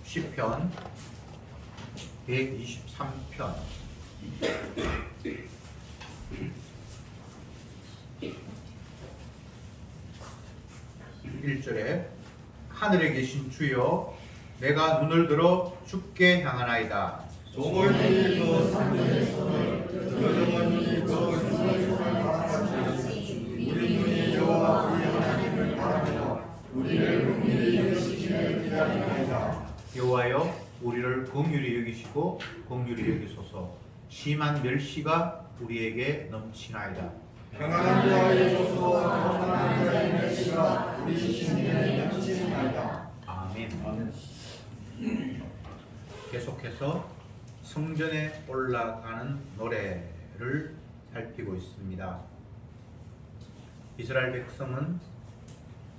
시편 123편 1절에 하늘에 계신 주여 내가 눈을 들어 주께 향하나이다. 조물이 그 산들의 손을 여정원이 그 주의 손을 바라보시 우리 눈이 여호와 우리 하나님을 바라보며 우리를 긍휼히 여기시기를 기다리나이다. 여호와여 우리를 긍휼히 여기시고 긍휼히 여기소서. 심한 멸시가 우리에게 넘치나이다. 평안한 자의 조소 평안한 자의 멸시가 우리 심령에 넘치나이다. 아멘. 계속해서 성전에 올라가는 노래를 살피고 있습니다. 이스라엘 백성은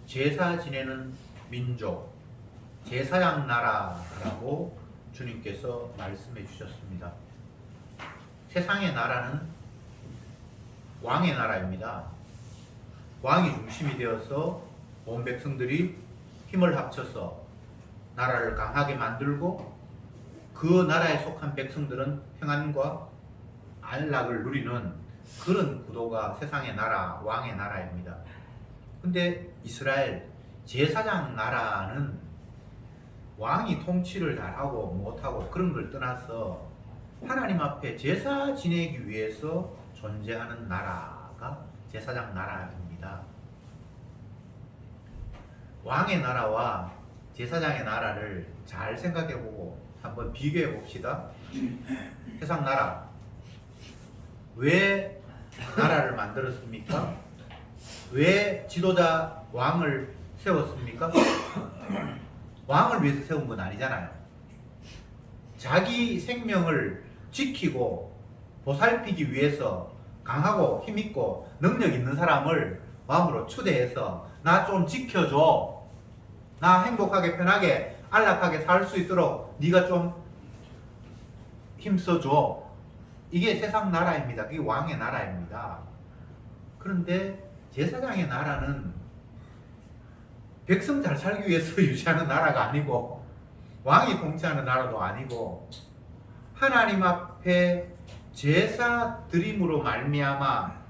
제사 지내는 민족, 제사장 나라라고 주님께서 말씀해 주셨습니다. 세상의 나라는 왕의 나라입니다. 왕이 중심이 되어서 온 백성들이 힘을 합쳐서 나라를 강하게 만들고 그 나라에 속한 백성들은 평안과 안락을 누리는 그런 구도가 세상의 나라, 왕의 나라입니다. 근데 이스라엘 제사장 나라는 왕이 통치를 잘하고 못하고 그런 걸 떠나서 하나님 앞에 제사 지내기 위해서 존재하는 나라가 제사장 나라입니다. 왕의 나라와 제사장의 나라를 잘 생각해보고 한번 비교해 봅시다. 세상 나라 왜 나라를 만들었습니까? 왜 지도자 왕을 세웠습니까? 왕을 위해서 세운 건 아니잖아요. 자기 생명을 지키고 보살피기 위해서 강하고 힘있고 능력 있는 사람을 왕으로 추대해서 나 좀 지켜줘, 나 행복하게 편하게 안락하게 살 수 있도록 네가 좀 힘써줘. 이게 세상 나라입니다. 그게 왕의 나라입니다. 그런데 제사장의 나라는 백성 잘 살기 위해서 유지하는 나라가 아니고 왕이 통치하는 나라도 아니고 하나님 앞에 제사 드림으로 말미암아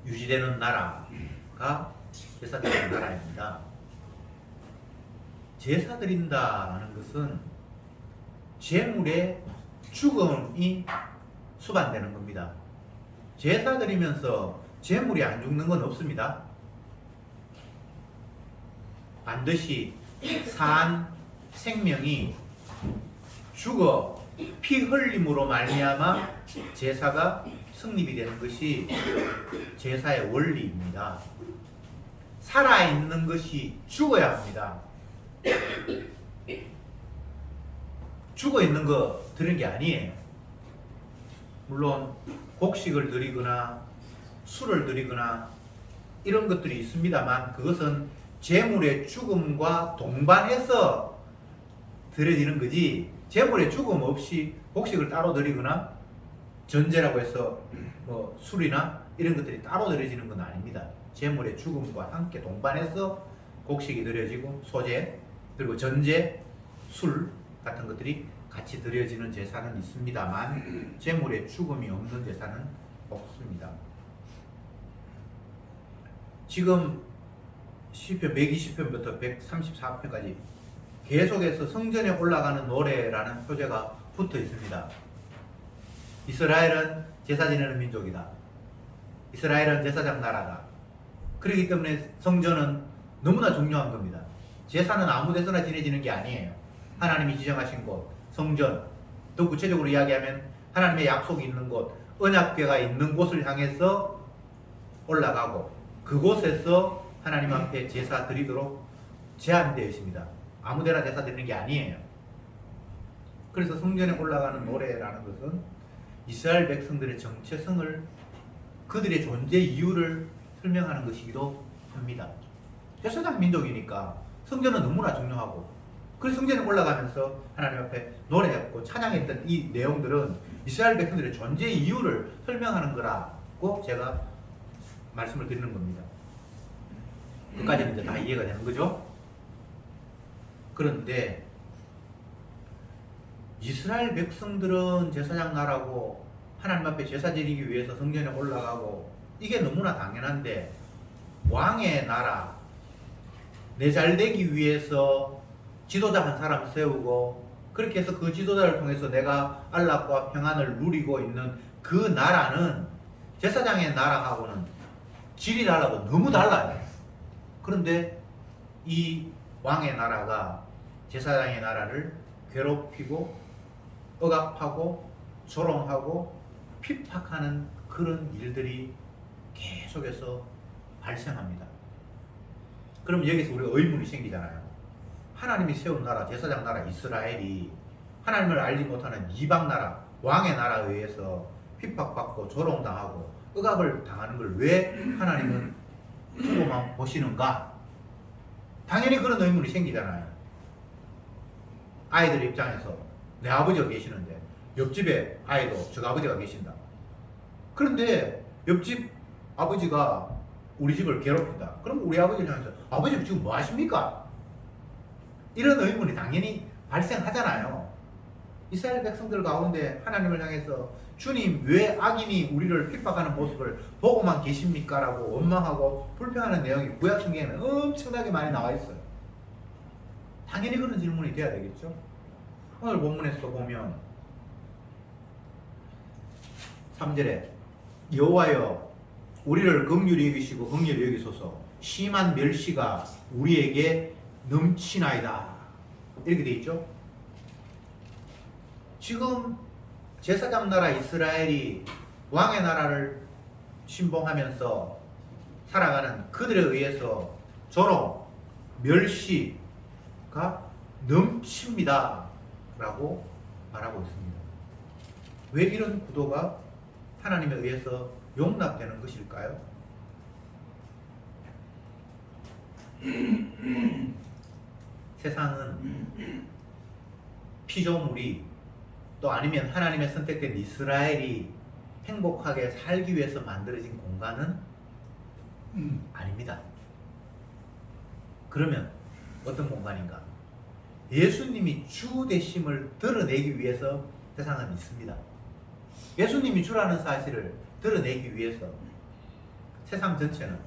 유지되는 나라가 제사장의 나라입니다. 제사 드린다는 것은 제물의 죽음이 수반되는 겁니다. 제사 드리면서 제물이 안 죽는 건 없습니다. 반드시 산 생명이 죽어 피 흘림으로 말미암아 제사가 성립이 되는 것이 제사의 원리입니다. 살아있는 것이 죽어야 합니다. 죽어있는 거 드리는 게 아니에요. 물론 곡식을 드리거나 술을 드리거나 이런 것들이 있습니다만 그것은 제물의 죽음과 동반해서 드려지는 거지 제물의 죽음 없이 곡식을 따로 드리거나 전제라고 해서 뭐 술이나 이런 것들이 따로 드려지는 건 아닙니다. 제물의 죽음과 함께 동반해서 곡식이 드려지고 소제 그리고 전제, 술 같은 것들이 같이 드려지는 제사는 있습니다만 제물의 죽음이 없는 제사는 없습니다. 지금 시편 120편부터 134편까지 계속해서 성전에 올라가는 노래라는 표제가 붙어 있습니다. 이스라엘은 제사 지내는 민족이다. 이스라엘은 제사장 나라다. 그렇기 때문에 성전은 너무나 중요한 겁니다. 제사는 아무 데서나 지내지는 게 아니에요. 하나님이 지정하신 곳, 성전, 더 구체적으로 이야기하면 하나님의 약속이 있는 곳, 언약궤가 있는 곳을 향해서 올라가고 그곳에서 하나님 앞에 제사 드리도록 제한되어 있습니다. 아무 데나 제사 드리는 게 아니에요. 그래서 성전에 올라가는 노래라는 것은 이스라엘 백성들의 정체성을 그들의 존재 이유를 설명하는 것이기도 합니다. 제사장 민족이니까 성전은 너무나 중요하고 그래서 성전에 올라가면서 하나님 앞에 노래했고 찬양했던 이 내용들은 이스라엘 백성들의 존재 이유를 설명하는 거라고 제가 말씀을 드리는 겁니다. 끝까지는 이제 다 이해가 되는 거죠? 그런데 이스라엘 백성들은 제사장 나라고 하나님 앞에 제사 드리기 위해서 성전에 올라가고 이게 너무나 당연한데 왕의 나라, 내 잘되기 위해서 지도자 한 사람 세우고 그렇게 해서 그 지도자를 통해서 내가 안락과 평안을 누리고 있는 그 나라는 제사장의 나라하고는 질이 달라도 너무 달라요. 그런데 이 왕의 나라가 제사장의 나라를 괴롭히고 억압하고 조롱하고 핍박하는 그런 일들이 계속해서 발생합니다. 그럼 여기서 우리가 의문이 생기잖아요. 하나님이 세운 나라, 제사장 나라 이스라엘이 하나님을 알지 못하는 이방 나라, 왕의 나라에 의해서 핍박받고 조롱당하고 억압을 당하는 걸 왜 하나님은 두고만 보시는가? 당연히 그런 의문이 생기잖아요. 아이들 입장에서 내 아버지가 계시는데 옆집에 아이도 저 아버지가 계신다. 그런데 옆집 아버지가 우리 집을 괴롭힌다. 그럼 우리 아버지를 향해서 아버지 지금 뭐 하십니까? 이런 의문이 당연히 발생하잖아요. 이스라엘 백성들 가운데 하나님을 향해서 주님 왜 악인이 우리를 핍박하는 모습을 보고만 계십니까? 라고 원망하고 불평하는 내용이 구약 성경에는 엄청나게 많이 나와 있어요. 당연히 그런 질문이 돼야 되겠죠. 오늘 본문에서 보면 3절에 여호와여 우리를 긍휼히 여기시고 긍휼히 여기소서 심한 멸시가 우리에게 넘치나이다. 이렇게 돼 있죠. 지금 제사장 나라 이스라엘이 왕의 나라를 신봉하면서 살아가는 그들에 의해서 조롱, 멸시가 넘칩니다 라고 말하고 있습니다. 왜 이런 구도가 하나님에 의해서 용납되는 것일까요? 세상은 피조물이 또 아니면 하나님의 선택된 이스라엘이 행복하게 살기 위해서 만들어진 공간은 아닙니다. 그러면 어떤 공간인가? 예수님이 주 되심을 드러내기 위해서 세상은 있습니다. 예수님이 주라는 사실을 드러내기 위해서 세상 전체는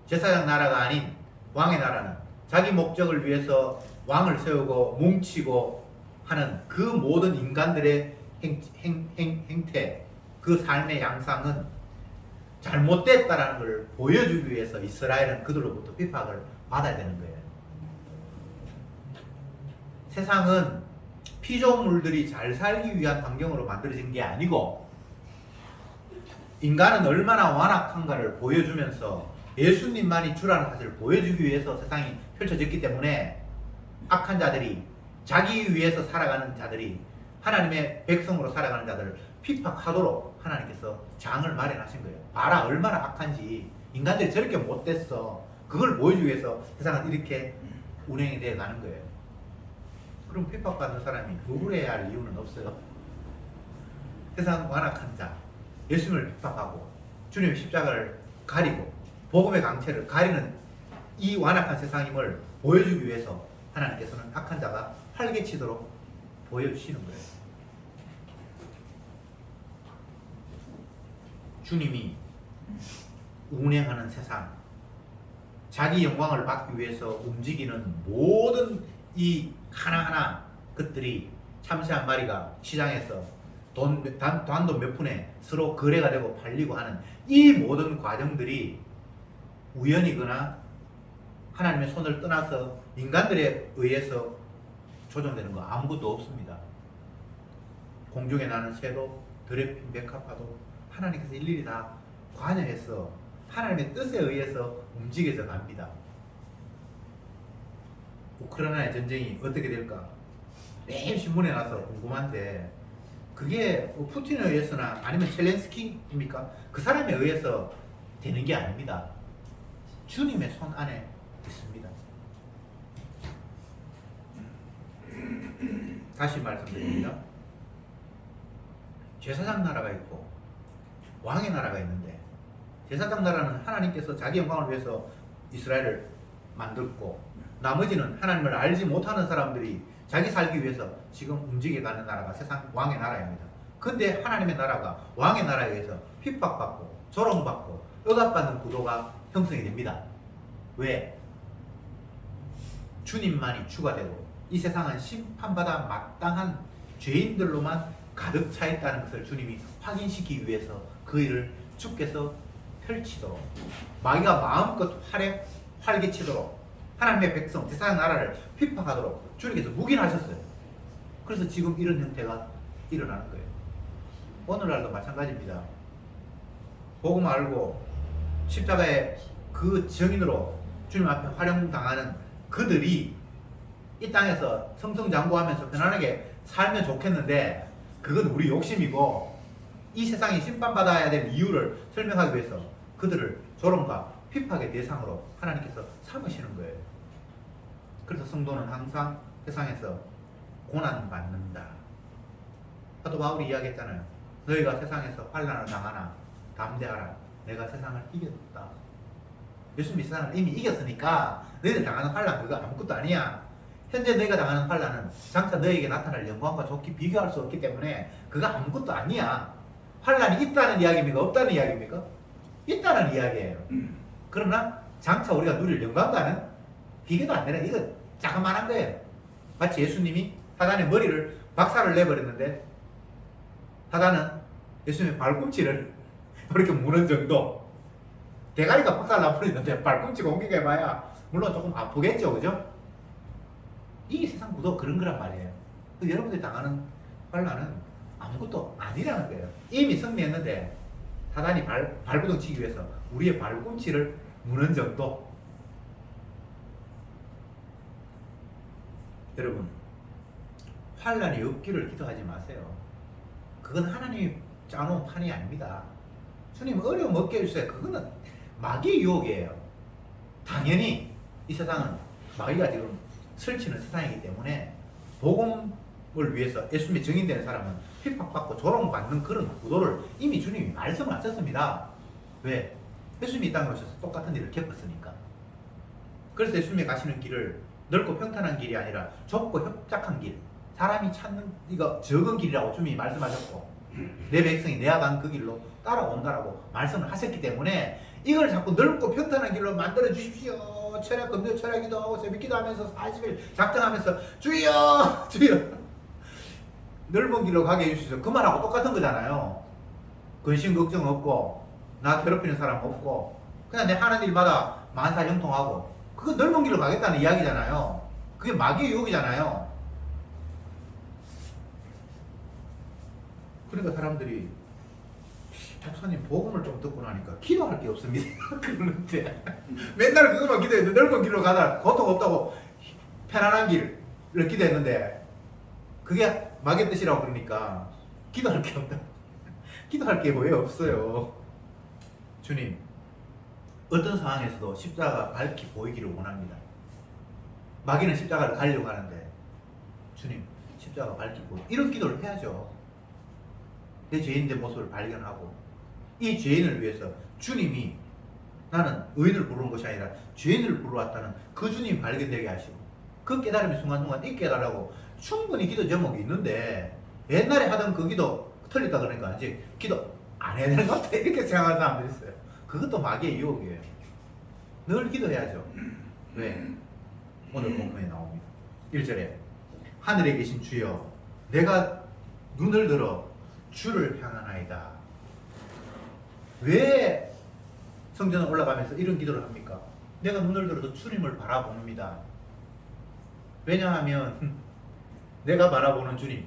제사장 나라가 아닌 왕의 나라는 자기 목적을 위해서 왕을 세우고 뭉치고 하는 그 모든 인간들의 행태, 그 삶의 양상은 잘못됐다라는 걸 보여주기 위해서 이스라엘은 그들로부터 핍박을 받아야 되는 거예요. 세상은 피조물들이 잘 살기 위한 환경으로 만들어진 게 아니고 인간은 얼마나 완악한가를 보여주면서 예수님만이 주라는 사실을 보여주기 위해서 세상이 펼쳐졌기 때문에 악한 자들이 자기 위해서 살아가는 자들이 하나님의 백성으로 살아가는 자들을 핍박하도록 하나님께서 장을 마련하신 거예요. 봐라 얼마나 악한지 인간들이 저렇게 못됐어. 그걸 보여주기 위해서 세상은 이렇게 운행이 되어 가는 거예요. 그럼 핍박받는 사람이 억울해야 할 이유는 없어요. 세상 완악한 자, 예수님을 핍박하고 주님의 십자가를 가리고 복음의 강체를 가리는 이 완악한 세상임을 보여주기 위해서 하나님께서는 악한 자가 활개치도록 보여주시는 거예요. 주님이 운행하는 세상, 자기 영광을 받기 위해서 움직이는 모든 이 하나하나 것들이 참새 한 마리가 시장에서 단돈 몇 푼에 서로 거래가 되고 팔리고 하는 이 모든 과정들이 우연이거나 하나님의 손을 떠나서 인간들에 의해서 조정되는 거 아무것도 없습니다. 공중에 나는 새도 들에 핀 백합화도 하나님께서 일일이 다 관여해서 하나님의 뜻에 의해서 움직여져 갑니다. 우크라이나의 전쟁이 어떻게 될까? 매일 신문에 나서 궁금한데 그게 푸틴에 의해서나 아니면 젤렌스키입니까? 그 사람에 의해서 되는 게 아닙니다. 주님의 손 안에 있습니다. 다시 말씀드립니다. 제사장 나라가 있고 왕의 나라가 있는데 제사장 나라는 하나님께서 자기 영광을 위해서 이스라엘을 만들고 나머지는 하나님을 알지 못하는 사람들이 자기 살기 위해서 지금 움직여가는 나라가 세상 왕의 나라입니다. 근데 하나님의 나라가 왕의 나라에 의해서 핍박받고 조롱받고 억압받는 구도가 형성이 됩니다. 왜? 주님만이 주가 되고 이 세상은 심판받아 마땅한 죄인들로만 가득 차 있다는 것을 주님이 확인시키기 위해서 그 일을 주께서 펼치도록 마귀가 마음껏 활개치도록 하나님의 백성 세상 나라를 핍박하도록 주님께서 묵인하셨어요. 그래서 지금 이런 형태가 일어나는 거예요. 오늘날도 마찬가지입니다. 복음 알고 십자가의 그 증인으로 주님 앞에 활용당하는 그들이 이 땅에서 성성장구하면서 편안하게 살면 좋겠는데 그건 우리 욕심이고 이 세상이 심판받아야 될 이유를 설명하기 위해서 그들을 조롱과 핍박의 대상으로 하나님께서 삼으시는 거예요. 그래서 성도는 항상 세상에서 고난받는다. 사도 바울이 이야기했잖아요. 너희가 세상에서 환난을 당하나 담대하라. 내가 세상을 이겼다. 예수님이 세상을 이미 이겼으니까 너희들 당하는 환난 그거 아무것도 아니야. 현재 너희가 당하는 환난은 장차 너희에게 나타날 영광과 좋게 비교할 수 없기 때문에 그거 아무것도 아니야. 환난이 있다는 이야기입니까? 없다는 이야기입니까? 있다는 이야기예요. 그러나 장차 우리가 누릴 영광과는 비교도 안 되는 이거 자그만한 거예요. 마치 예수님이 사단의 머리를 박살을 내버렸는데 사단은 예수님의 발꿈치를 이렇게 무는 정도. 대가리가 박살 나버리는데 발꿈치가 옮기게 해봐야 물론 조금 아프겠죠, 그죠? 이 세상 구도 그런 거란 말이에요. 여러분들이 당하는 환난은 아무것도 아니라는 거예요. 이미 승리했는데 사단이 발구동 치기 위해서 우리의 발꿈치를 무는 정도. 여러분, 환난이 없기를 기도하지 마세요. 그건 하나님이 짜놓은 판이 아닙니다. 주님 어려움 없게 해주세요. 그거는 마귀의 유혹이에요. 당연히 이 세상은 마귀가 지금 설치는 세상이기 때문에 복음을 위해서 예수님의 증인되는 사람은 핍박받고 조롱받는 그런 구도를 이미 주님이 말씀을 하셨습니다. 왜? 예수님이 이 땅에 오셔서 똑같은 일을 겪었으니까. 그래서 예수님이 가시는 길을 넓고 평탄한 길이 아니라 좁고 협착한 길, 사람이 찾는 이거 적은 길이라고 주님이 말씀하셨고 내 백성이 내가 간 그 길로 따라온다라고 말씀을 하셨기 때문에 이걸 자꾸 넓고 평탄한 길로 만들어 주십시오. 철야 금요 철야 기도하고 새벽 기도하면서 40일 작정하면서 주여 주여 넓은 길로 가게 해주시죠. 그 말하고 똑같은 거잖아요. 근심 걱정 없고 나 괴롭히는 사람 없고 그냥 내 하는 일마다 만사 형통하고 그거 넓은 길로 가겠다는 이야기잖아요. 그게 마귀의 유혹이잖아요. 그러니까 사람들이 목사님 복음을 좀 듣고 나니까 기도할 게 없습니다. 그러는데 맨날 그것만 기도했는데 넓은 길로 가다 고통 없다고 편안한 길을 기도했는데 그게 마귀의 뜻이라고 그러니까 기도할 게 없다. 기도할 게 왜 없어요. 주님 어떤 상황에서도 십자가가 밝히 보이기를 원합니다. 마귀는 십자가를 가려고 하는데 주님 십자가가 밝히 보이 이런 기도를 해야죠. 내 죄인된 모습을 발견하고 이 죄인을 위해서 주님이 나는 의인을 부르는 것이 아니라 죄인을 부르러 왔다는 그 주님이 발견되게 하시고 그 깨달음이 순간순간 있게 해달라고 충분히 기도 제목이 있는데 옛날에 하던 그 기도 틀렸다 그러니까 이제 기도 안 해야 되는 것 같아 이렇게 생각하는 사람들이 있어요. 그것도 마귀의 유혹이에요. 늘 기도해야죠. 왜? 오늘 본문에 나옵니다. 1절에 하늘에 계신 주여 내가 눈을 들어 주를 향하나이다. 왜 성전에 올라가면서 이런 기도를 합니까? 내가 눈을 들어서 주님을 바라봅니다. 왜냐하면 내가 바라보는 주님,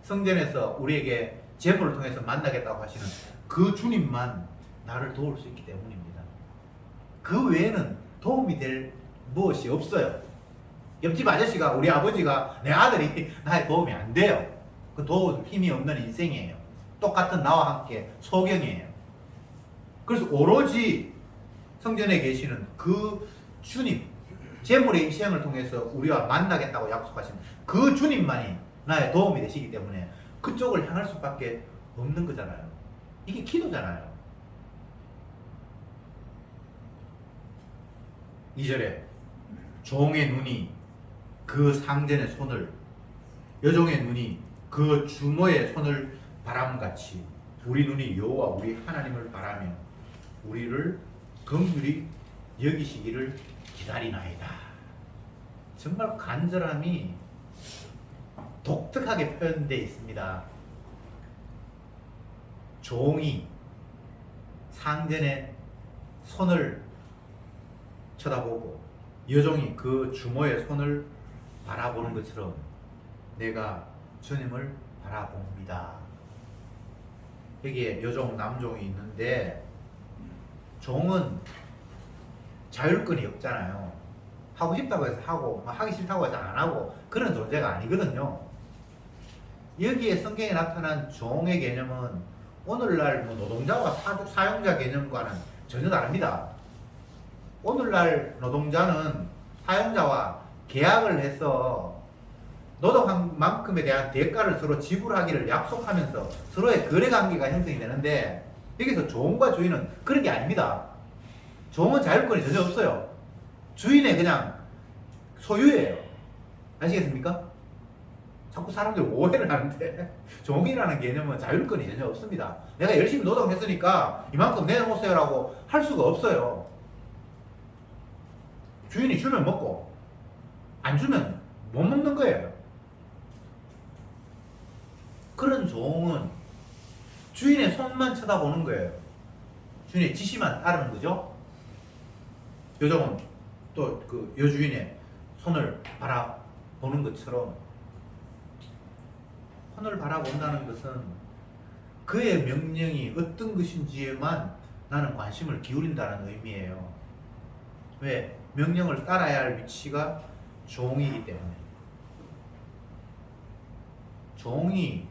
성전에서 우리에게 제물을 통해서 만나겠다고 하시는 그 주님만 나를 도울 수 있기 때문입니다. 그 외에는 도움이 될 무엇이 없어요. 옆집 아저씨가 우리 아버지가 내 아들이 나의 도움이 안 돼요. 그 도울 힘이 없는 인생이에요. 똑같은 나와 함께 소경이에요. 그래서 오로지 성전에 계시는 그 주님, 제물의 임시행을 통해서 우리와 만나겠다고 약속하신 그 주님만이 나의 도움이 되시기 때문에 그쪽을 향할 수밖에 없는 거잖아요. 이게 기도잖아요. 2절에 종의 눈이 그 상전의 손을 여종의 눈이 그 주모의 손을 바람같이 우리 눈이 여호와 우리 하나님을 바라며 우리를 긍휼히 여기시기를 기다리나이다. 정말 간절함이 독특하게 표현되어 있습니다. 종이 상전의 손을 쳐다보고 여종이 그 주모의 손을 바라보는 것처럼 내가 주님을 바라봅니다. 여기에 여종, 남종이 있는데 종은 자율권이 없잖아요. 하고 싶다고 해서 하고 하기 싫다고 해서 안 하고 그런 존재가 아니거든요. 여기에 성경에 나타난 종의 개념은 오늘날 노동자와 사용자 개념과는 전혀 다릅니다. 오늘날 노동자는 사용자와 계약을 해서 노동한 만큼에 대한 대가를 서로 지불하기를 약속하면서 서로의 거래관계가 형성이 되는데 여기서 종과 주인은 그런 게 아닙니다. 종은 자율권이 전혀 없어요. 주인의 그냥 소유예요. 아시겠습니까? 자꾸 사람들 오해를 하는데 종이라는 개념은 자율권이 전혀 없습니다. 내가 열심히 노동했으니까 이만큼 내놓으세요라고 할 수가 없어요. 주인이 주면 먹고 안 주면 못 먹는 거예요. 그런 종은 주인의 손만 쳐다보는 거예요. 주인의 지시만 따르는 거죠. 여종은 또 그 여주인의 손을 바라보는 것처럼 손을 바라본다는 것은 그의 명령이 어떤 것인지에만 나는 관심을 기울인다는 의미예요. 왜? 명령을 따라야 할 위치가 종이기 때문에. 종이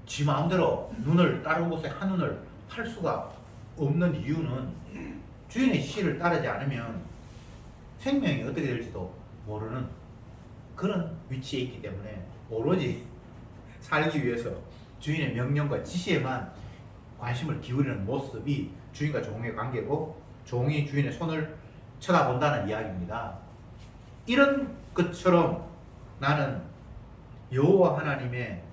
지 마음대로 눈을 다른 곳에 한눈을 팔 수가 없는 이유는 주인의 지시를 따르지 않으면 생명이 어떻게 될지도 모르는 그런 위치에 있기 때문에 오로지 살기 위해서 주인의 명령과 지시에만 관심을 기울이는 모습이 주인과 종의 관계고 종이 주인의 손을 쳐다본다는 이야기입니다. 이런 것처럼 나는 여호와 하나님의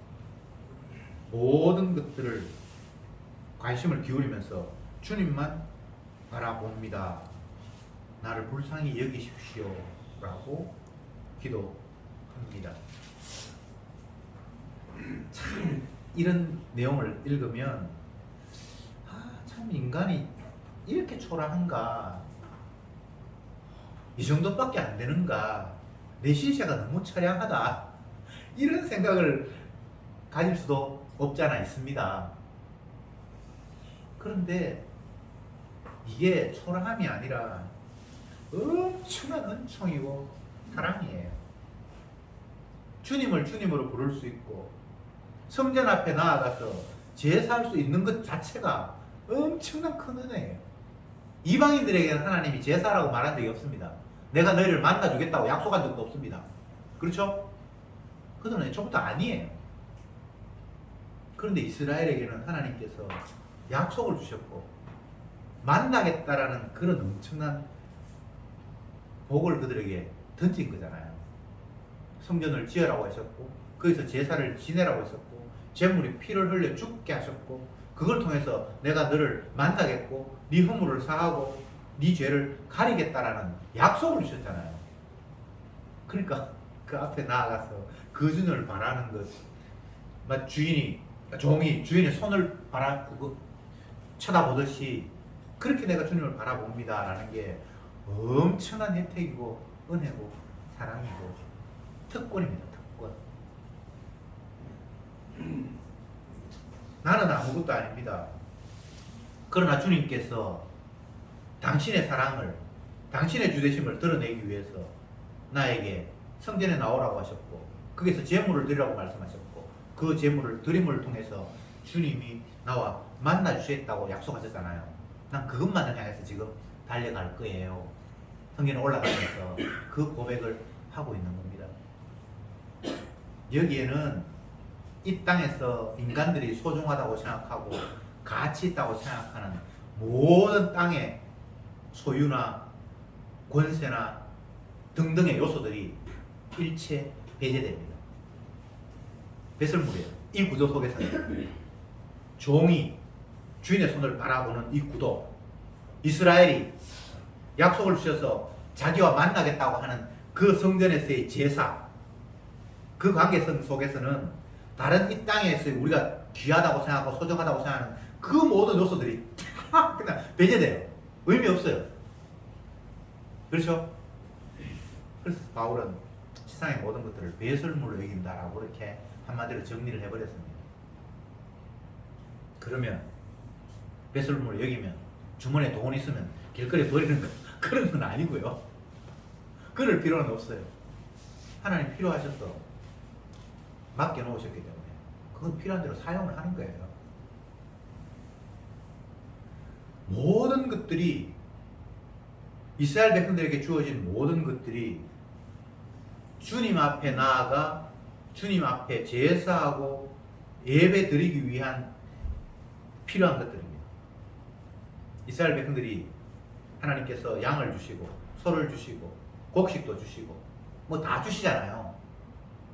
모든 것들을 관심을 기울이면서 주님만 바라봅니다. 나를 불쌍히 여기십시오 라고 기도합니다. 참 이런 내용을 읽으면 참 인간이 이렇게 초라한가, 이 정도밖에 안 되는가, 내 신세가 너무 처량하다 이런 생각을 가질 수도 없잖아 있습니다. 그런데 이게 초라함이 아니라 엄청난 은총이고 사랑이에요. 주님을 주님으로 부를 수 있고 성전 앞에 나아가서 제사할 수 있는 것 자체가 엄청난 큰 은혜예요. 이방인들에게는 하나님이 제사라고 말한 적이 없습니다. 내가 너희를 만나주겠다고 약속한 적도 없습니다. 그렇죠? 그들은 애초부터 아니에요. 그런데 이스라엘에게는 하나님께서 약속을 주셨고 만나겠다라는 그런 엄청난 복을 그들에게 던진 거잖아요. 성전을 지으라고 하셨고 거기서 제사를 지내라고 했었고 제물이 피를 흘려 죽게 하셨고 그걸 통해서 내가 너를 만나겠고 네 허물을 사하고 네 죄를 가리겠다라는 약속을 주셨잖아요. 그러니까 그 앞에 나아가서 그 주님을 바라는 것, 종이 주인의 손을 쳐다보듯이 그렇게 내가 주님을 바라봅니다라는 게 엄청난 혜택이고 은혜고 사랑이고 특권입니다. 특권. 나는 아무것도 아닙니다. 그러나 주님께서 당신의 사랑을, 당신의 주되심을 드러내기 위해서 나에게 성전에 나오라고 하셨고 거기서 제물을 드리라고 말씀하셨고 그 제물을 드림을 통해서 주님이 나와 만나 주시겠다고 약속하셨잖아요. 난 그것만을 향해서 지금 달려갈 거예요. 성전에 올라가면서 그 고백을 하고 있는 겁니다. 여기에는 이 땅에서 인간들이 소중하다고 생각하고 가치 있다고 생각하는 모든 땅의 소유나 권세나 등등의 요소들이 일체 배제됩니다. 배설물이에요. 이 구도 속에서는 종이 주인의 손을 바라보는 이 구도, 이스라엘이 약속을 주셔서 자기와 만나겠다고 하는 그 성전에서의 제사, 그 관계성 속에서는 다른 이 땅에서 우리가 귀하다고 생각하고 소중하다고 생각하는 그 모든 요소들이 다 그냥 배제돼요. 의미 없어요. 그렇죠? 그래서 바울은 세상의 모든 것들을 배설물로 여긴다라고 이렇게 한마디로 정리를 해버렸습니다. 그러면 배설물을 여기면 주머니에 돈 있으면 길거리에 버리는 거 그런 건 아니고요. 그럴 필요는 없어요. 하나님 필요하셔서 맡겨놓으셨기 때문에 그건 필요한 대로 사용을 하는 거예요. 모든 것들이 이스라엘 백성들에게 주어진 모든 것들이 주님 앞에 나아가 주님 앞에 제사하고 예배 드리기 위한 필요한 것들입니다. 이스라엘 백성들이 하나님께서 양을 주시고 소를 주시고 곡식도 주시고 뭐 다 주시잖아요.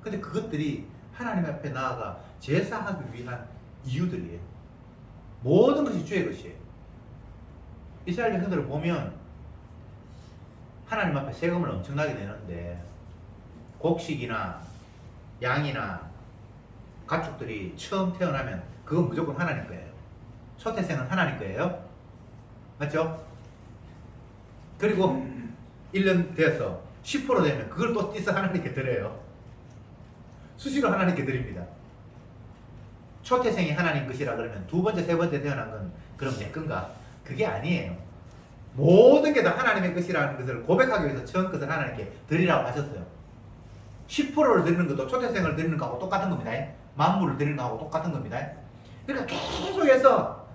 근데 그것들이 하나님 앞에 나아가 제사하기 위한 이유들이에요. 모든 것이 주의 것이에요. 이스라엘 백성들을 보면 하나님 앞에 세금을 엄청나게 내는데 곡식이나 양이나 가축들이 처음 태어나면 그건 무조건 하나님 거예요. 초태생은 하나님 거예요. 맞죠? 그리고 1년 돼서 10% 되면 그걸 또 떼서 하나님께 드려요. 수시로 하나님께 드립니다. 초태생이 하나님 것이라 그러면 두 번째, 세 번째 태어난 건 그럼 내 건가? 그게 아니에요. 모든 게 다 하나님의 것이라는 것을 고백하기 위해서 처음 것을 하나님께 드리라고 하셨어요. 10%를 드리는 것도 초태생을 드리는 거하고 똑같은 겁니다. 만물을 드리는 거하고 똑같은 겁니다. 그러니까 계속해서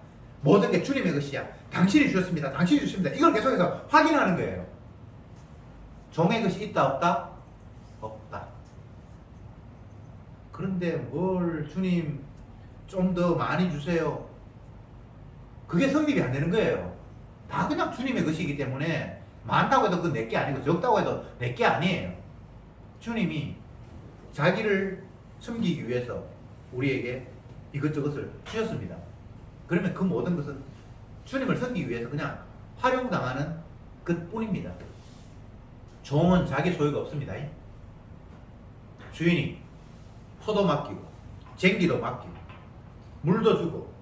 모든 게 주님의 것이야. 당신이 주셨습니다. 당신이 주십니다. 이걸 계속해서 확인하는 거예요. 종의 것이 있다 없다? 없다. 그런데 뭘 주님 좀 더 많이 주세요. 그게 성립이 안 되는 거예요. 다 그냥 주님의 것이기 때문에 많다고 해도 그건 내게 아니고 적다고 해도 내게 아니에요. 주님이 자기를 섬기기 위해서 우리에게 이것저것을 주셨습니다. 그러면 그 모든 것은 주님을 섬기기 위해서 그냥 활용당하는 것뿐입니다. 종은 자기 소유가 없습니다. 주인이 소도 맡기고 쟁기도 맡기고 물도 주고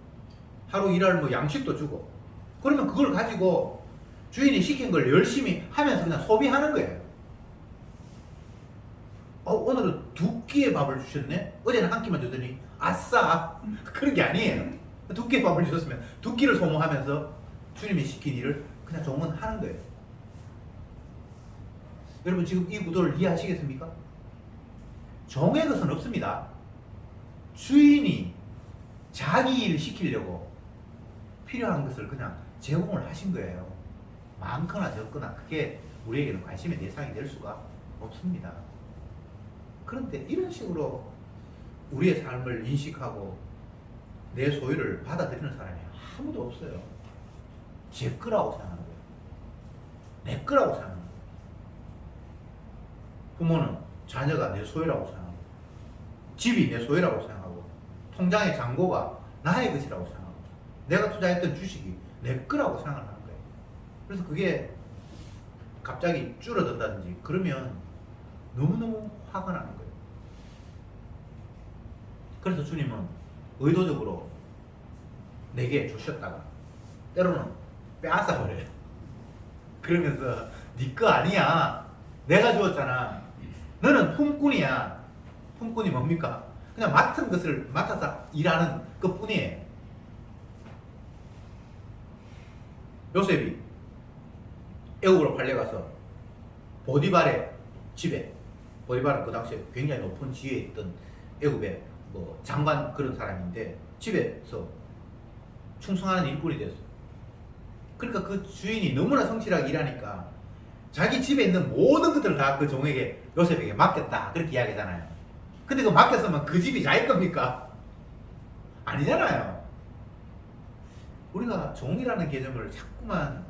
하루 일할 뭐 양식도 주고 그러면 그걸 가지고 주인이 시킨 걸 열심히 하면서 그냥 소비하는 거예요. 오늘은 2끼의 밥을 주셨네? 어제는 한 끼만 주더니 아싸! 그런 게 아니에요. 2끼의 밥을 주셨으면 2끼를 소모하면서 주님이 시킨 일을 그냥 종은 하는 거예요. 여러분 지금 이 구도를 이해하시겠습니까? 종의 것은 없습니다. 주인이 자기 일을 시키려고 필요한 것을 그냥 제공을 하신 거예요. 많거나 적거나 그게 우리에게는 관심의 대상이 될 수가 없습니다. 그런데 이런 식으로 우리의 삶을 인식하고 내 소유를 받아들이는 사람이 아무도 없어요. 제 거라고 생각하는 거예요. 내 거라고 생각하는 거예요. 부모는 자녀가 내 소유라고 생각하고 집이 내 소유라고 생각하고 통장의 잔고가 나의 것이라고 생각하고 내가 투자했던 주식이 내 거라고 생각하는 거예요. 그래서 그게 갑자기 줄어든다든지 그러면 너무너무 화가 나는 거예요. 그래서 주님은 의도적으로 내게 주셨다가 때로는 빼앗아 버려요. 그러면서 네 거 아니야. 내가 주었잖아. 너는 품꾼이야. 품꾼이 뭡니까? 그냥 맡은 것을 맡아서 일하는 것 뿐이에요. 요셉이 애굽으로 팔려가서 보디발의 집에, 보디발은 그 당시에 굉장히 높은 지위에 있던 애굽의 뭐 장관 그런 사람인데 집에서 충성하는 일꾼이 됐어요. 그러니까 그 주인이 너무나 성실하게 일하니까 자기 집에 있는 모든 것들을 다 그 종에게, 요셉에게 맡겼다 그렇게 이야기하잖아요. 근데 그 맡겼으면 그 집이 자기 겁니까? 아니잖아요. 우리가 종이라는 개념을 자꾸만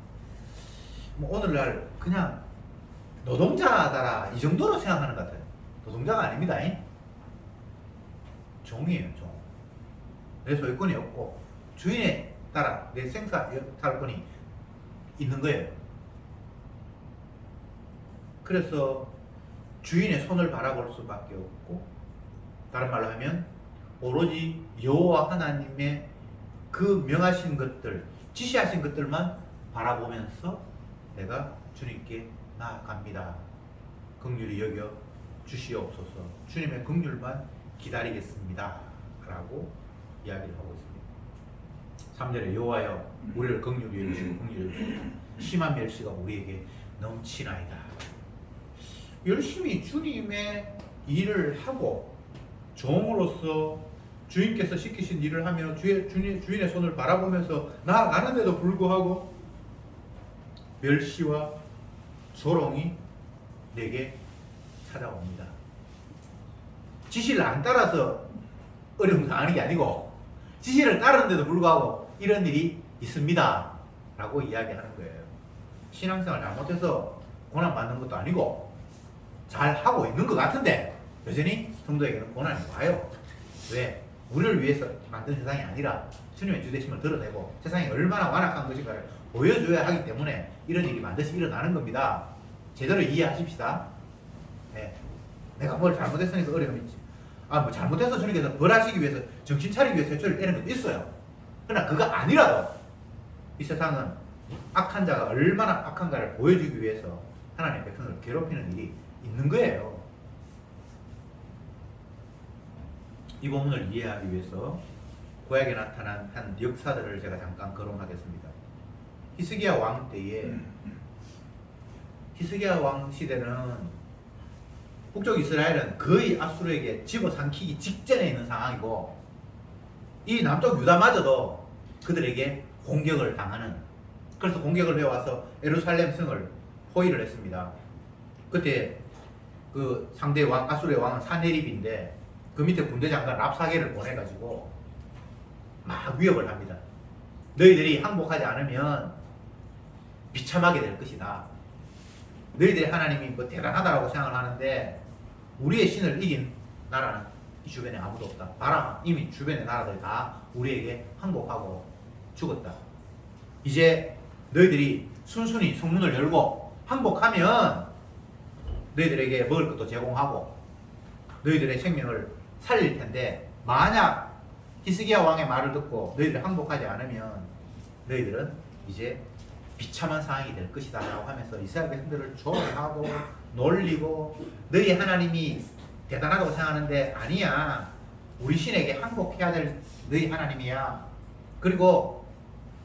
뭐 오늘날 그냥 노동자다라 이 정도로 생각하는 것 같아요. 노동자가 아닙니다. 종이에요, 종. 내 소유권이 없고 주인에 따라 내 생사탈권이 있는 거예요. 그래서 주인의 손을 바라볼 수밖에 없고, 다른 말로 하면 오로지 여호와 하나님의 그 명하신 것들, 지시하신 것들만 바라보면서 내가 주님께 나아갑니다. 긍휼히 여겨 주시옵소서. 주님의 긍휼만 기다리겠습니다. 라고 이야기를 하고 있습니다. 3절에 여호와여 우리를 긍휼히 여기시고 긍휼히 여기시고 심한 멸시가 우리에게 넘치나이다. 열심히 주님의 일을 하고 종으로서 주인께서 시키신 일을 하며 주인의 손을 바라보면서 나아가는데도 불구하고 멸시와 조롱이 내게 찾아옵니다. 지시를 안 따라서 어려움 당하는 게 아니고 지시를 따르는데도 불구하고 이런 일이 있습니다 라고 이야기하는 거예요. 신앙생활 잘못해서 고난받는 것도 아니고 잘하고 있는 것 같은데 여전히 성도에게는 고난이 와요. 왜? 우리를 위해서 만든 세상이 아니라 주님의 주되심을 드러내고 세상이 얼마나 완악한 것인가를 보여줘야 하기 때문에 이런 일이 반드시 일어나는 겁니다. 제대로 이해하십시다. 네. 내가 뭘 잘못했으니까 어려움이 있지. 뭐 잘못해서 주님께서 벌하시기 위해서 정신 차리기 위해서 해초를 떼는 것도 있어요. 그러나 그거 아니라도 이 세상은 악한 자가 얼마나 악한가를 보여주기 위해서 하나님의 백성을 괴롭히는 일이 있는 거예요. 이 부분을 이해하기 위해서 구약에 나타난 한 역사들을 제가 잠깐 거론하겠습니다. 히스기야 왕 때에, 히스기야 왕 시대는 북쪽 이스라엘은 거의 앗수르에게 집어삼키기 직전에 있는 상황이고, 이 남쪽 유다마저도 그들에게 공격을 당하는, 그래서 공격을 해와서 예루살렘 성을 포위를 했습니다. 그때 그 상대 왕, 앗수르의 왕은 사네립인데 그 밑에 군대 장관 랍사게를 보내가지고 막 위협을 합니다. 너희들이 항복하지 않으면 비참하게 될 것이다. 너희들의 하나님이 뭐 대단하다라고 생각을 하는데 우리의 신을 이긴 나라는 이 주변에 아무도 없다. 봐라, 이미 주변의 나라들이 다 우리에게 항복하고 죽었다. 이제 너희들이 순순히 성문을 열고 항복하면 너희들에게 먹을 것도 제공하고 너희들의 생명을 살릴 텐데, 만약 히스기야 왕의 말을 듣고 너희들이 항복하지 않으면 너희들은 이제 비참한 상황이 될 것이다 라고 하면서 이스라엘 백성들을 조롱하고 놀리고, 너희 하나님이 대단하다고 생각하는데 아니야, 우리 신에게 항복해야 될 너희 하나님이야. 그리고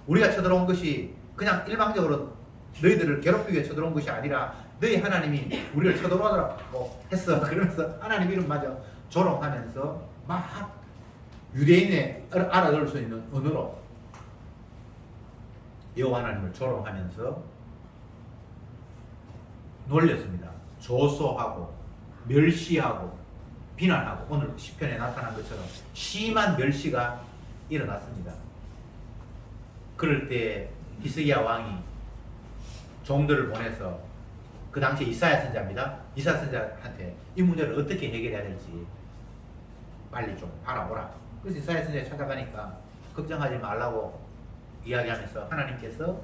우리가 쳐들어온 것이 그냥 일방적으로 너희들을 괴롭히기 위해 쳐들어온 것이 아니라 너희 하나님이 우리를 쳐들어오라고 했어. 그러면서 하나님 이름마저 조롱하면서 막 유대인의 알아들을 수 있는 언어로 여호와 하나님을 조롱하면서 놀렸습니다. 조소하고 멸시하고 비난하고, 오늘 시편에 나타난 것처럼 심한 멸시가 일어났습니다. 그럴 때 히스기야 왕이 종들을 보내서, 그 당시 이사야 선자입니다. 이사야 선자한테 이 문제를 어떻게 해결해야 될지 빨리 좀 알아보라. 그래서 이사야 선자에 찾아가니까 걱정하지 말라고 이야기하면서 하나님께서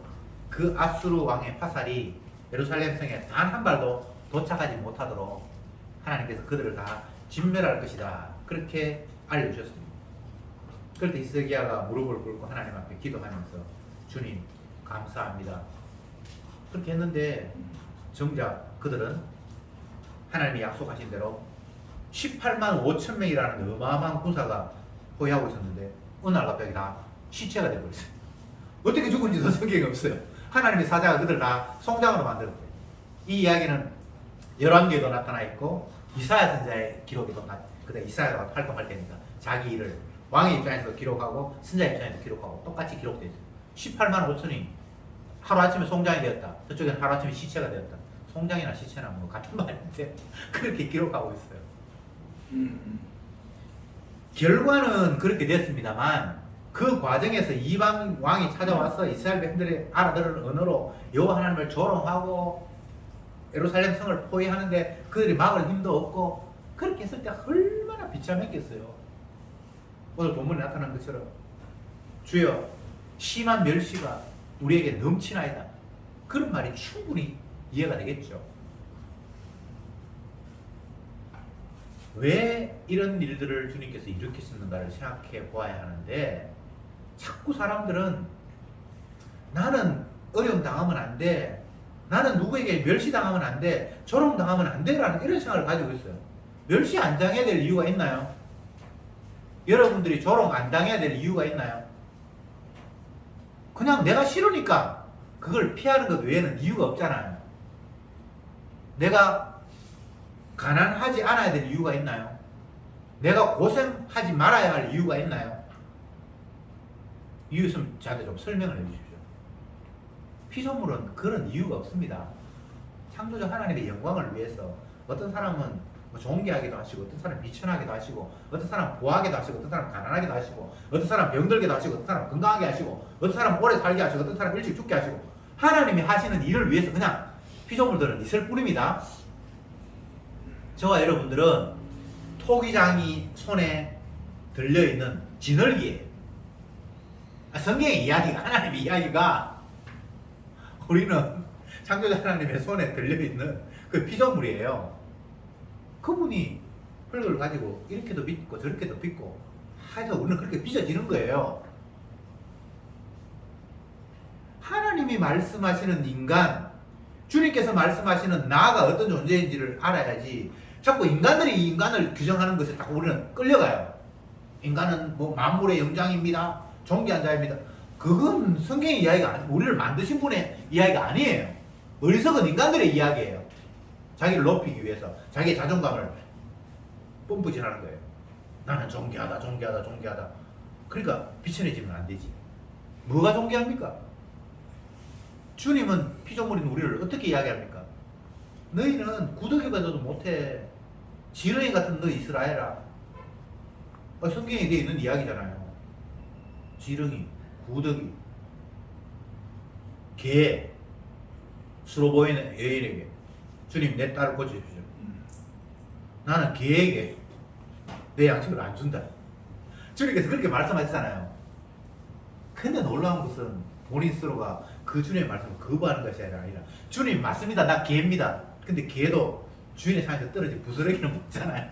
그 앗수르 왕의 화살이 예루살렘 성에 단 한 발도 도착하지 못하도록 하나님께서 그들을 다 진멸할 것이다. 그렇게 알려주셨습니다. 그럴 때 히스기야가 무릎을 꿇고 하나님 앞에 기도하면서 주님 감사합니다. 그렇게 했는데 정작 그들은 하나님이 약속하신 대로 18만 5천 명이라는 어마어마한 군사가 포위하고 있었는데 어느 날 갑자기 다 시체가 되어버렸어요. 어떻게 죽은지도 성경에 없어요. 하나님의 사자가 그들 다 송장으로 만들었대요. 이 이야기는 열왕기에도 나타나 있고 이사야 선자의 기록에도 그때 이사야가 활동할 때니까 자기 일을 왕의 입장에서 기록하고 선자의 입장에서 기록하고 똑같이 기록되어 있어요. 18만 5천이 하루아침에 송장이 되었다. 저쪽에는 하루아침에 시체가 되었다. 송장이나 시체나 뭐 같은 말인데 그렇게 기록하고 있어요. 결과는 그렇게 됐습니다만 그 과정에서 이방 왕이 찾아와서 이스라엘 백성들이 알아들은 언어로 여호와 하나님을 조롱하고 예루살렘 성을 포위하는데 그들이 막을 힘도 없고, 그렇게 했을 때 얼마나 비참했겠어요. 오늘 본문에 나타난 것처럼 주여 심한 멸시가 우리에게 넘치나이다. 그런 말이 충분히 이해가 되겠죠. 왜 이런 일들을 주님께서 일으키셨는가를 생각해 보아야 하는데, 자꾸 사람들은 나는 어려움 당하면 안 돼, 나는 누구에게 멸시당하면 안 돼, 조롱당하면 안 돼라는 이런 생각을 가지고 있어요. 멸시 안 당해야 될 이유가 있나요? 여러분들이 조롱 안 당해야 될 이유가 있나요? 그냥 내가 싫으니까 그걸 피하는 것 외에는 이유가 없잖아요. 내가 가난하지 않아야 될 이유가 있나요? 내가 고생하지 말아야 할 이유가 있나요? 이유 있으면 저한테 좀 설명을 해주십시오. 피조물은 그런 이유가 없습니다. 창조주 하나님의 영광을 위해서 어떤 사람은 좋은 게 하기도 하시고, 어떤 사람은 비천하기도 하시고, 어떤 사람은 부하기도 하시고, 어떤 사람은 가난하기도 하시고, 어떤 사람은 병들기도 하시고, 어떤 사람은 건강하게 하시고, 어떤 사람은 오래 살게 하시고, 어떤 사람은 일찍 죽게 하시고, 하나님이 하시는 일을 위해서 그냥 피조물들은 있을 뿐입니다. 저와 여러분들은 토기장이 손에 들려있는 지널기예요. 성경의 이야기가, 하나님의 이야기가 우리는 창조자 하나님의 손에 들려있는 그 피조물이에요. 그분이 흙을 가지고 이렇게도 빚고 저렇게도 빚고 해서 우리는 그렇게 빚어지는 거예요. 하나님이 말씀하시는 인간, 주님께서 말씀하시는 나가 어떤 존재인지를 알아야지 자꾸 인간들이 이 인간을 규정하는 것에 자꾸 우리는 끌려가요. 인간은 뭐 만물의 영장입니다, 존귀한 자입니다. 그건 성경의 이야기가 아니고 우리를 만드신 분의 이야기가 아니에요. 어리석은 인간들의 이야기예요. 자기를 높이기 위해서 자기의 자존감을 뽐뿌질하는 거예요. 나는 존귀하다, 존귀하다, 존귀하다. 그러니까 비천해지면 안 되지. 뭐가 존귀합니까? 주님은 피조물인 우리를 어떻게 이야기합니까? 너희는 구더기보다도 못해. 지렁이 같은 너 이스라엘아. 성경에 되어 있는 이야기잖아요. 지렁이, 구더기, 개, 수로 보이는 여인에게 주님 내 딸을 고쳐주십시오. 나는 개에게 내 양식을 안 준다. 주님께서 그렇게 말씀하시잖아요. 근데 놀라운 것은 본인 스스로가 그 주님의 말씀을 거부하는 것이 아니라, 주님 맞습니다, 나 개입니다. 근데 개도 주인의 상에서 떨어지 부스러기는 먹잖아요.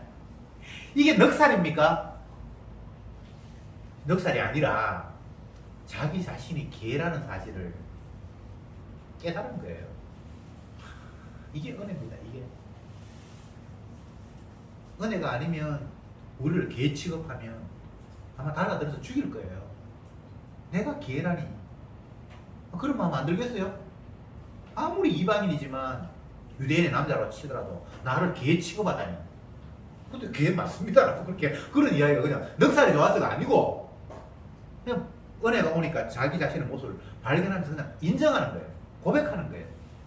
이게 넉살입니까? 넉살이 아니라 자기 자신이 개라는 사실을 깨달은 거예요. 이게 은혜입니다. 이게 은혜가 아니면 우리를 개 취급하면 아마 달라들어서 죽일 거예요. 내가 개라니, 그런 마음 안 들겠어요? 아무리 이방인이지만 유대인의 남자라고 치더라도 나를 개 취급하다니. 근데 개 맞습니다라고 그렇게 그런 이야기가 그냥 넉살이 좋아서가 아니고, 그냥 은혜가 오니까 자기 자신의 모습을 발견하면서 그냥 인정하는 거예요. 고백하는 거예요.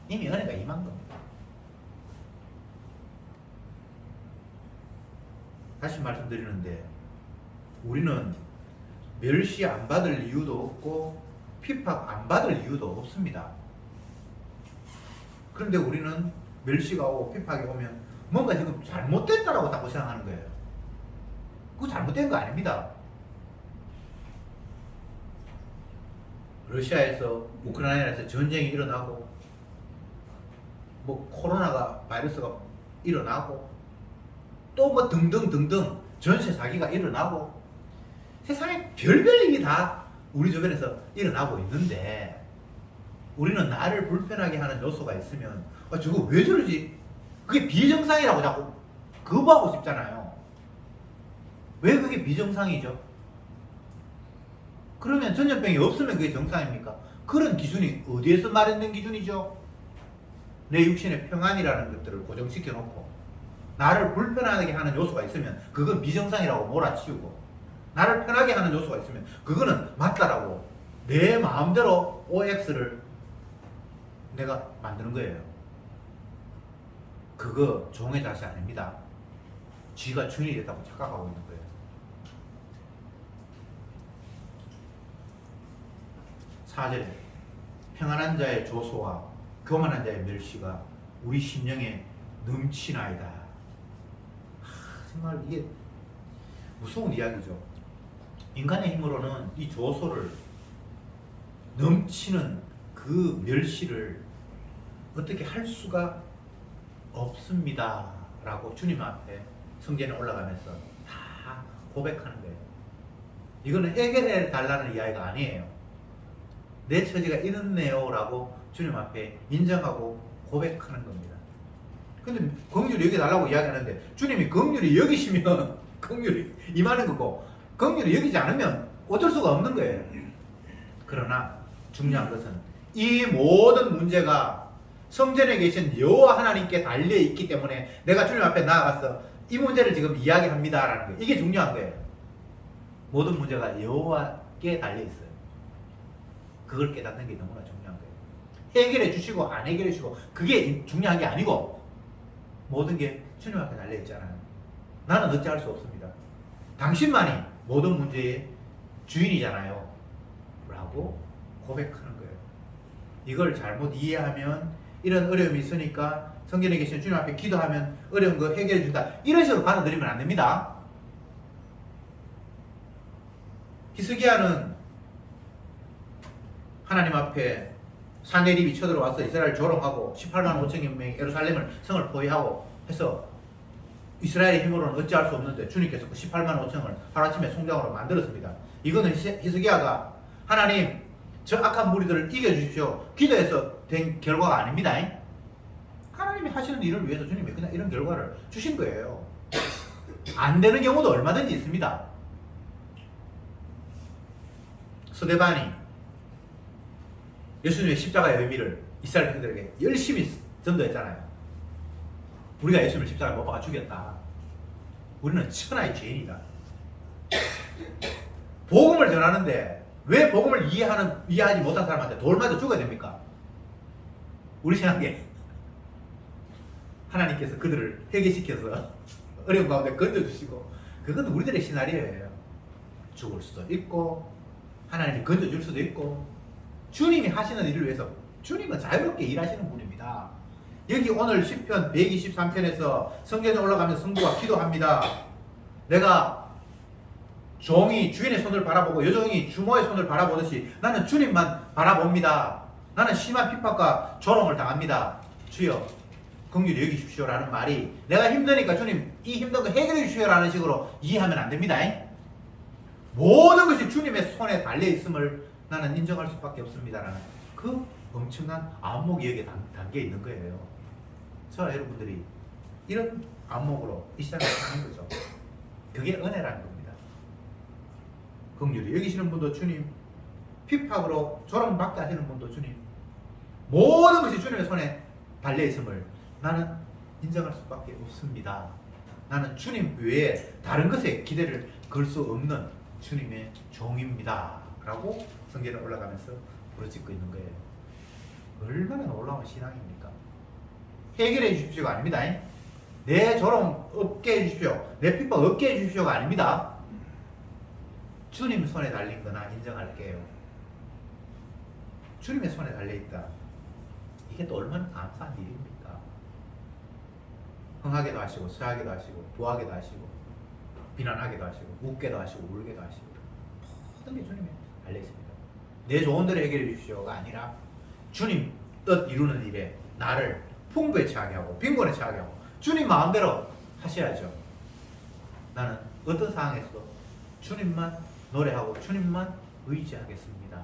이미 은혜가 임한 겁니다. 다시 말씀드리는데, 우리는 멸시 안 받을 이유도 없고 핍박 안 받을 이유도 없습니다. 그런데 우리는 멸시가 오고 핍박이 오면 뭔가 지금 잘못됐다라고 자꾸 생각하는 거예요. 그거 잘못된 거 아닙니다. 러시아에서 우크라이나에서 전쟁이 일어나고, 뭐 코로나가 바이러스가 일어나고, 또 뭐 등등등등 전세 사기가 일어나고, 세상에 별별 일이 다 우리 주변에서 일어나고 있는데, 우리는 나를 불편하게 하는 요소가 있으면 저거 왜 저러지? 그게 비정상이라고 자꾸 거부하고 싶잖아요. 왜 그게 비정상이죠? 그러면 전염병이 없으면 그게 정상입니까? 그런 기준이 어디에서 마련된 기준이죠? 내 육신의 평안이라는 것들을 고정시켜 놓고, 나를 불편하게 하는 요소가 있으면 그건 비정상이라고 몰아치우고, 나를 편하게 하는 요소가 있으면 그거는 맞다라고 내 마음대로 OX를 내가 만드는 거예요. 그거 종의 자세 아닙니다. 쥐가 주인이 됐다고 착각하고 있는 거예요. 4절에 평안한 자의 조소와 교만한 자의 멸시가 우리 심령에 넘치나이다. 정말 이게 무서운 이야기죠. 인간의 힘으로는 이 조소를 넘치는 그 멸시를 어떻게 할 수가 없습니다 라고 주님 앞에 성전에 올라가면서 다 고백하는 거예요. 이거는 해결해 달라는 이야기가 아니에요. 내 처지가 이렇네요 라고 주님 앞에 인정하고 고백하는 겁니다. 근데 긍휼히 여기달라고 이야기하는데 주님이 긍휼히 여기시면 긍휼히 임하는 거고 긍휼히 여기지 않으면 어쩔 수가 없는 거예요. 그러나 중요한 것은 이 모든 문제가 성전에 계신 여호와 하나님께 달려 있기 때문에 내가 주님 앞에 나아가서 이 문제를 지금 이야기합니다라는 거예요. 이게 중요한 거예요. 모든 문제가 여호와께 달려 있어요. 그걸 깨닫는 게 너무나 중요한 거예요. 해결해 주시고 안 해결해 주시고 그게 중요한 게 아니고 모든 게 주님 앞에 달려 있잖아요. 나는 어찌할 수 없습니다. 당신만이 모든 문제의 주인이잖아요 라고 고백하는 거예요. 이걸 잘못 이해하면 이런 어려움이 있으니까 성전에 계신 주님 앞에 기도하면 어려운 거 해결해 준다 이런 식으로 받아들이면 안 됩니다. 히스기야는 하나님 앞에 사내립이 쳐들어와서 이스라엘 조롱하고 18만 5천여 명이 예루살렘을 성을 포위하고 해서 이스라엘의 힘으로는 어찌할 수 없는데 주님께서 그 18만 5천을 하루아침에 송장으로 만들었습니다. 이거는 히스기야가 하나님 저 악한 무리들을 이겨주십시오 기도해서 된 결과가 아닙니다. 하나님이 하시는 일을 위해서 주님이 그냥 이런 결과를 주신 거예요. 안 되는 경우도 얼마든지 있습니다. 스데반이 예수님의 십자가의 의미를 이스라엘 백성들에게 열심히 전도했잖아요. 우리가 예수님을 십자가에 못 박아 죽였다. 우리는 천하의 죄인이다. 복음을 전하는데 왜 복음을 이해하지 못한 사람한테 돌 맞아 죽어야 됩니까? 우리 생각에 하나님께서 그들을 회개시켜서 어려운 가운데 건져주시고 그건 우리들의 시나리오예요. 죽을 수도 있고 하나님이 건져줄 수도 있고 주님이 하시는 일을 위해서 주님은 자유롭게 일하시는 분입니다. 여기 오늘 시편 123편에서 성전에 올라가면서 성도가 기도합니다. 내가 종이 주인의 손을 바라보고 여종이 주모의 손을 바라보듯이 나는 주님만 바라봅니다. 나는 심한 핍박과 조롱을 당합니다. 주여 긍휼히 여기십시오라는 말이 내가 힘드니까 주님 이 힘든 거 해결해 주십시오라는 식으로 이해하면 안 됩니다. 모든 것이 주님의 손에 달려 있음을 나는 인정할 수밖에 없습니다라는 그 엄청난 안목이 여기에 담겨 있는 거예요. 저와 여러분들이 이런 안목으로 이 시간에 사는 거죠. 그게 은혜라는 겁니다. 긍휼히 여기시는 분도 주님, 핍박으로 조롱받게 하시는 분도 주님, 모든 것이 주님의 손에 달려 있음을 나는 인정할 수밖에 없습니다. 나는 주님 외에 다른 것에 기대를 걸 수 없는 주님의 종입니다 라고 성전에 올라가면서 부르짖고 있는 거예요. 얼마나 놀라운 신앙입니까? 해결해 주십시오가 아닙니다. 내 조롱 없게 해주십시오, 내 핍박 없게 해주십시오가 아닙니다. 주님 손에 달린 거나 인정할게요. 주님의 손에 달려있다. 이게 또 얼마나 감사한 일입니까? 흥하게도 하시고 서하게도 하시고 도하게도 하시고 비난하게도 하시고 웃게도 하시고 울게도 하시고 모든 게 주님에 달려있습니다. 내 좋은 대로 해결해 주십시오가 아니라 주님 뜻 이루는 일에 나를 풍부에 처하게 하고 빈곤에 처하게 하고 주님 마음대로 하셔야죠. 나는 어떤 상황에서도 주님만 노래하고 주님만 의지하겠습니다.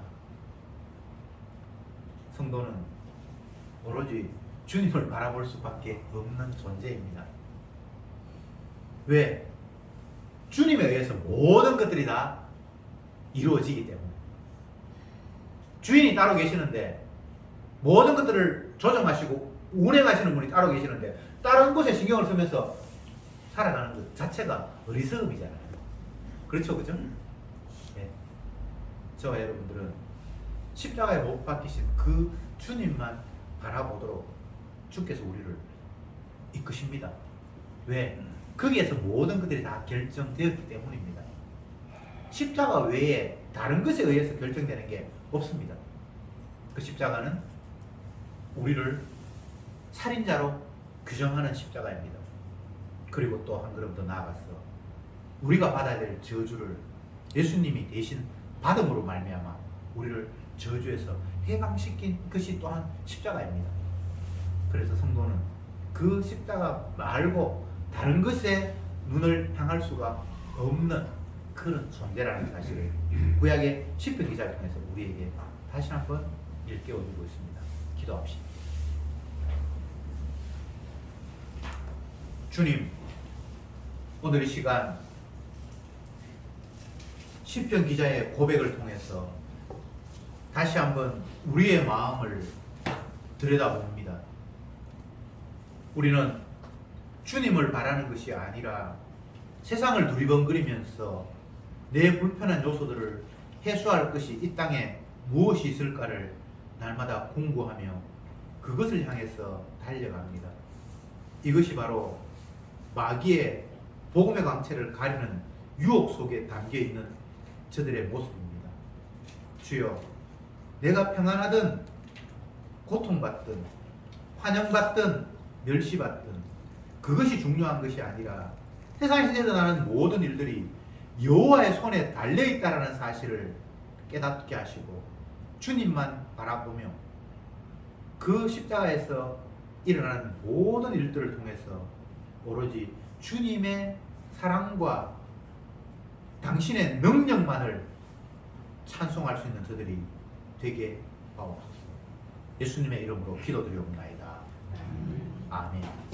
성도는 오로지 주님을 바라볼 수밖에 없는 존재입니다. 왜? 주님에 의해서 모든 것들이 다 이루어지기 때문에. 주인이 따로 계시는데 모든 것들을 조정하시고 운행하시는 분이 따로 계시는데 다른 곳에 신경을 쓰면서 살아가는 것 자체가 어리석음이잖아요. 그렇죠, 그죠? 네. 저와 여러분들은 십자가에 못 박히신 그 주님만 바라보도록 주께서 우리를 이끄십니다. 왜? 거기에서 모든 것들이 다 결정되었기 때문입니다. 십자가 외에 다른 것에 의해서 결정되는 게 없습니다. 그 십자가는 우리를 살인자로 규정하는 십자가입니다. 그리고 또 한 걸음 더 나아가서 우리가 받아야 될 저주를 예수님이 대신 받음으로 말미암아 우리를 저주에서 해방시킨 것이 또한 십자가입니다. 그래서 성도는 그 십자가 말고 다른 것에 눈을 향할 수가 없는 그런 존재라는 사실을 구약의 시편 기자를 통해서 우리에게 다시 한번 일깨워주고 있습니다. 기도합시다. 주님, 오늘 이 시간 시편 기자의 고백을 통해서 다시 한번 우리의 마음을 들여다봅니다. 우리는 주님을 바라는 것이 아니라 세상을 두리번거리면서 내 불편한 요소들을 해소할 것이 이 땅에 무엇이 있을까를 날마다 공부하며 그것을 향해서 달려갑니다. 이것이 바로 마귀의 복음의 광채를 가리는 유혹 속에 담겨있는 저들의 모습입니다. 주여, 내가 평안하든 고통받든 환영받든 멸시받든 그것이 중요한 것이 아니라 세상에서 일어나는 모든 일들이 여호와의 손에 달려있다라는 사실을 깨닫게 하시고 주님만 바라보며 그 십자가에서 일어나는 모든 일들을 통해서 오로지 주님의 사랑과 당신의 능력만을 찬송할 수 있는 저들이 되게 하옵소서. 예수님의 이름으로 기도드리옵나이다. 아멘.